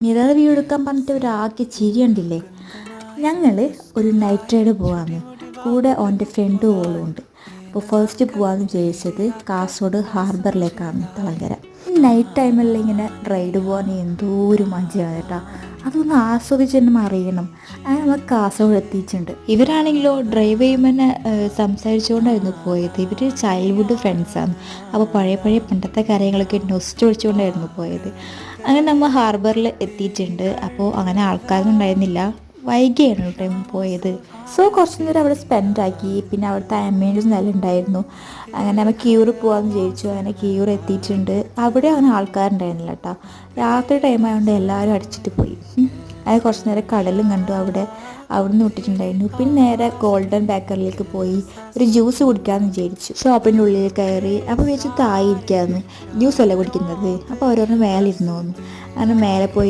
Mirror view എടുക്കാൻ പറഞ്ഞിട്ട് ഒരാൾക്ക് ചിരി കണ്ടില്ലേ. ഞങ്ങൾ ഒരു നൈറ്റ് റൈഡ് പോകാമെന്ന്, കൂടെ ഓൻ്റെ ഫ്രണ്ട് ഓളും ഉണ്ട്. അപ്പോൾ ഫസ്റ്റ് പോകാമെന്ന് വിചാരിച്ചത് കാസർഗോഡ് ഹാർബറിലേക്കാണ്, തളങ്കര. നൈറ്റ് ടൈമിൽ ഇങ്ങനെ റൈഡ് പോകാൻ എന്തോ ഒരു മജയാണ് കേട്ടോ. അതൊന്ന് ആസ്വദിച്ച് തന്നെ അറിയണം. അങ്ങനെ നമ്മൾ കാസർഗോഡ് എത്തിയിട്ടുണ്ട്. ഇവരാണെങ്കിലോ ഡ്രൈവ് ചെയ്യുമ്പോൾ തന്നെ സംസാരിച്ചുകൊണ്ടായിരുന്നു പോയത്. ഇവർ ചൈൽഡ്ഹുഡ് ഫ്രണ്ട്സാണ്. അപ്പോൾ പഴയ പണ്ടത്തെ കാര്യങ്ങളൊക്കെ നൊസ്റ്റൊഴിച്ചുകൊണ്ടായിരുന്നു പോയത്. അങ്ങനെ നമ്മൾ ഹാർബറിൽ എത്തിയിട്ടുണ്ട്. അപ്പോൾ അങ്ങനെ ആൾക്കാരൊന്നും ഉണ്ടായിരുന്നില്ല, വൈകിയാണ് ടൈം പോയത്. സോ കുറച്ച് നേരം അവിടെ സ്പെൻഡ് ആക്കി. പിന്നെ അവിടുത്തെ ആംബിയൻസ് നല്ല ഉണ്ടായിരുന്നു. അങ്ങനെ നമ്മൾ ക്യൂർ പോകാമെന്ന് വിചാരിച്ചു. അങ്ങനെ ക്യൂർ എത്തിയിട്ടുണ്ട്. അവിടെ അങ്ങനെ ആൾക്കാരുണ്ടായിരുന്നില്ല കേട്ടോ. രാത്രി ടൈം ആയതുകൊണ്ട് എല്ലാവരും അടിച്ചിട്ട് പോയി. അത് കുറച്ച് നേരം കടലും കണ്ടു. അവിടെ നിന്ന് വിട്ടിട്ടുണ്ടായിരുന്നു. പിന്നെ നേരെ ഗോൾഡൻ ബേക്കറിലേക്ക് പോയി ഒരു ജ്യൂസ് കുടിക്കാമെന്ന് വിചാരിച്ചു. ഷോപ്പിൻ്റെ ഉള്ളിൽ കയറി. അപ്പോൾ വിചാരിച്ചു തായിരിക്കാമെന്ന്, ജ്യൂസല്ല കുടിക്കുന്നത്. അപ്പോൾ ഓരോന്ന് മേലെ ഇരുന്നു തോന്നുന്നു. അങ്ങനെ മേലെ പോയി